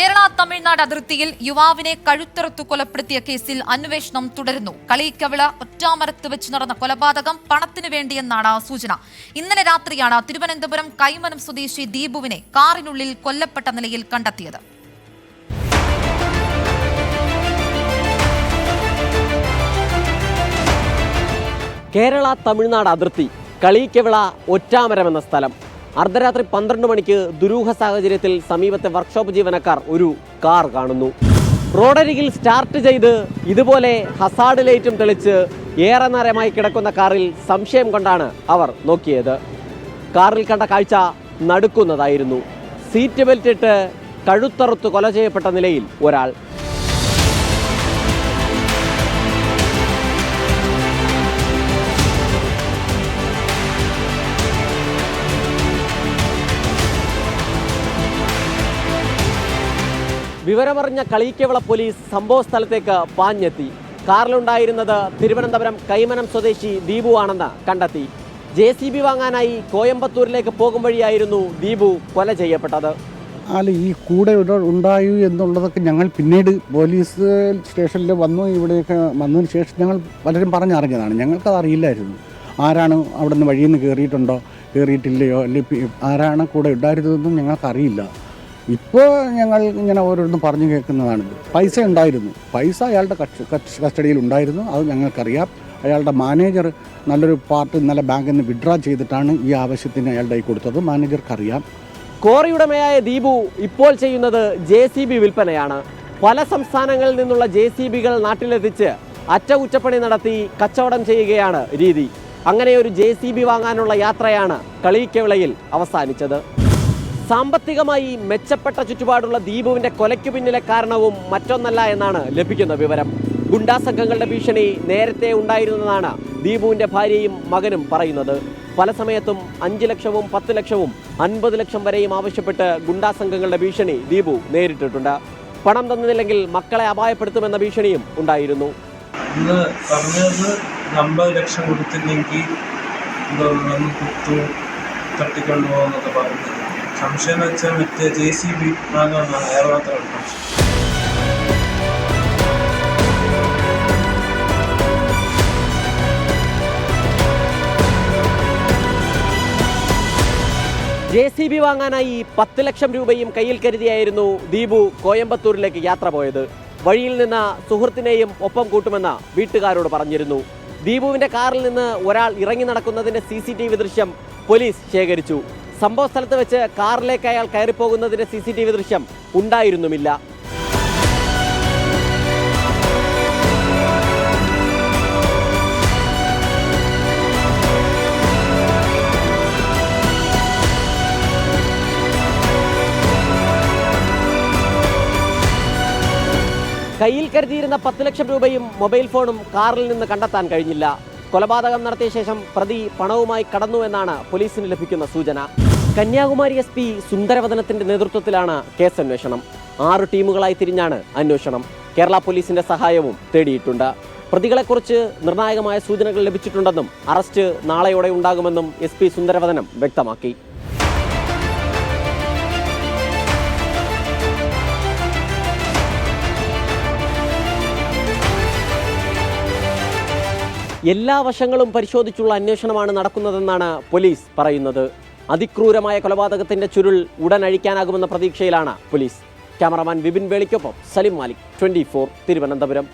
കേരള തമിഴ്നാട് അതിർത്തിയിൽ യുവാവിനെ കഴുത്തറുത്തു കൊലപ്പെടുത്തിയ കേസിൽ അന്വേഷണം തുടരുന്നു. കളിയിക്കവിള ഒറ്റാമരത്ത് വെച്ച് നടന്ന കൊലപാതകം പണത്തിനു വേണ്ടിയെന്നാണ് സൂചന. ഇന്നലെ രാത്രിയാണ് തിരുവനന്തപുരം കൈമനം സ്വദേശി ദീപുവിനെ കാറിനുള്ളിൽ കൊല്ലപ്പെട്ട നിലയിൽ കണ്ടെത്തിയത്. കേരള തമിഴ്നാട് അതിർത്തി കളിയിക്കവിള ഒറ്റാമരം എന്ന സ്ഥലം. അർദ്ധരാത്രി 12 മണിക്ക് ദുരൂഹ സാഹചര്യത്തിൽ സമീപത്തെ വർക്ക്ഷോപ്പ് ജീവനക്കാർ ഒരു കാർ കാണുന്നു. റോഡരികിൽ സ്റ്റാർട്ട് ചെയ്ത് ഇതുപോലെ ഹസാർഡ് ലൈറ്റും തെളിച്ച് ഏറെ നേരമായി കിടക്കുന്ന കാറിൽ സംശയം കൊണ്ടാണ് അവർ നോക്കിയത്. കാറിൽ കണ്ട കാഴ്ച നടുക്കുന്നതായിരുന്നു. സീറ്റ് ബെൽറ്റ് ഇട്ട് കഴുത്തറുത്ത് കൊല ചെയ്യപ്പെട്ട നിലയിൽ ഒരാൾ. വിവരമറിഞ്ഞ കളിയിക്കവിള പോലീസ് സംഭവ സ്ഥലത്തേക്ക് പാഞ്ഞെത്തി. കാറിലുണ്ടായിരുന്നത് തിരുവനന്തപുരം കൈമനം സ്വദേശി ദീപു ആണെന്ന് കണ്ടെത്തി. JCB വാങ്ങാനായി കോയമ്പത്തൂരിലേക്ക് പോകും വഴിയായിരുന്നു ദീപു കൊല ചെയ്യപ്പെട്ടത്. ഈ കൂടെ ഉണ്ടായി എന്നുള്ളതൊക്കെ ഞങ്ങൾ പിന്നീട് പോലീസ് സ്റ്റേഷനിൽ വന്നു. ഇവിടെയൊക്കെ വന്നതിന് ശേഷം ഞങ്ങൾ പലരും പറഞ്ഞറിഞ്ഞതാണ്. ഞങ്ങൾക്കത് അറിയില്ലായിരുന്നു. ആരാണ് അവിടെ നിന്ന് വഴിയിൽ നിന്ന് കയറിയിട്ടുണ്ടോ കയറിയിട്ടില്ലയോ അല്ലെങ്കിൽ ആരാണ് കൂടെ ഉണ്ടായിരുന്നതെന്നും ഞങ്ങൾക്കറിയില്ല. ഇപ്പോൾ ഞങ്ങൾ ഇങ്ങനെ ഓരോന്നും പറഞ്ഞു കേൾക്കുന്നതാണിത്. പൈസ ഉണ്ടായിരുന്നു, പൈസ അയാളുടെ കസ്റ്റഡിയിൽ ഉണ്ടായിരുന്നു, അത് ഞങ്ങൾക്കറിയാം. അയാളുടെ മാനേജർ നല്ലൊരു പാർട്ട് ഇന്നലെ ബാങ്കിൽ നിന്ന് വിഡ്രാ ചെയ്തിട്ടാണ് ഈ ആവശ്യത്തിന് അയാളുടെ കൈ കൊടുത്തത്. മാനേജർക്കറിയാം. കോറിയുടമയായ ദീപു ഇപ്പോൾ ചെയ്യുന്നത് JCB വിൽപ്പനയാണ്. പല സംസ്ഥാനങ്ങളിൽ നിന്നുള്ള JCBകൾ നാട്ടിലെത്തിച്ച് അറ്റകുറ്റപ്പണി നടത്തി കച്ചവടം ചെയ്യുകയാണ് രീതി. അങ്ങനെ ഒരു JCB വാങ്ങാനുള്ള യാത്രയാണ് കളിയിക്കവിളയിൽ അവസാനിച്ചത്. സാമ്പത്തികമായി മെച്ചപ്പെട്ട ചുറ്റുപാടുള്ള ദീപുവിന്റെ കൊലയ്ക്കു പിന്നിലെ കാരണവും മറ്റൊന്നല്ല എന്നാണ് ലഭിക്കുന്ന വിവരം. ഗുണ്ടാ സംഘങ്ങളുടെ ഭീഷണി നേരത്തെ ഉണ്ടായിരുന്നതാണ് ദീപുവിന്റെ ഭാര്യയും മകനും പറയുന്നത്. പല സമയത്തും 5 ലക്ഷവും 10 ലക്ഷവും 50 ലക്ഷം വരെയും ആവശ്യപ്പെട്ട് ഗുണ്ടാ സംഘങ്ങളുടെ ഭീഷണി ദീപു നേരിട്ടിട്ടുണ്ട്. പണം തന്നില്ലെങ്കിൽ മക്കളെ അപായപ്പെടുത്തുമെന്ന ഭീഷണിയും ഉണ്ടായിരുന്നു. ഇന്ന് പറഞ്ഞത് 50 ലക്ഷം കൊടുത്തില്ലെങ്കിൽ തട്ടിക്കൊണ്ടുപോകുന്നൊക്കെ പറഞ്ഞു. സംശയം വെച്ചാൽ മറ്റേ JCB വാങ്ങാനാണ് അയാൾ മാത്രമാണ്. JCB വാങ്ങാനായി 10 ലക്ഷം രൂപയും കയ്യിൽ കരുതിയായിരുന്നു ദീപു കോയമ്പത്തൂരിലേക്ക് യാത്ര പോയത്. വഴിയിൽ നിന്ന് സുഹൃത്തിനെയും ഒപ്പം കൂട്ടുമെന്ന് വീട്ടുകാരോട് പറഞ്ഞിരുന്നു. ദീപുവിന്റെ കാറിൽ നിന്ന് ഒരാൾ ഇറങ്ങി നടക്കുന്നതിന്റെ CCTV ദൃശ്യം പോലീസ് ശേഖരിച്ചു. സംഭവ സ്ഥലത്ത് വെച്ച് കാറിലേക്ക് അയാൾ കയറിപ്പോകുന്നതിന്റെ CCTV ദൃശ്യം ഉണ്ടായിരുന്നുമില്ല. കയ്യിൽ കരുതിയിരുന്ന 10 ലക്ഷം രൂപയും മൊബൈൽ ഫോണും കാറിൽ നിന്ന് കണ്ടെത്താൻ കഴിഞ്ഞില്ല. കൊലപാതകം നടത്തിയ ശേഷം പ്രതി പണവുമായി കടന്നുവെന്നാണ് പോലീസിന് ലഭിക്കുന്ന സൂചന. കന്യാകുമാരി SP സുന്ദരവദനത്തിന്റെ നേതൃത്വത്തിലാണ് കേസന്വേഷണം. 6 ടീമുകളായി തിരിഞ്ഞാണ് അന്വേഷണം. കേരള പോലീസിന്റെ സഹായവും തേടിയിട്ടുണ്ട്. പ്രതികളെക്കുറിച്ച് നിർണായകമായ സൂചനകൾ ലഭിച്ചിട്ടുണ്ടെന്നും അറസ്റ്റ് നാളെയോടെ ഉണ്ടാകുമെന്നും SP സുന്ദരവദനം വ്യക്തമാക്കി. എല്ലാ വശങ്ങളും പരിശോധിച്ചുള്ള അന്വേഷണമാണ് നടക്കുന്നതെന്നാണ് പോലീസ് പറയുന്നത്. അതിക്രൂരമായ കൊലപാതകത്തിന്റെ ചുരുൾ ഉടൻ അഴിക്കാനാകുമെന്ന പ്രതീക്ഷയിലാണ് പോലീസ്. ക്യാമറമാൻ വിപിൻ വേളിക്കൊപ്പം സലിം മാലിക്, 24 തിരുവനന്തപുരം.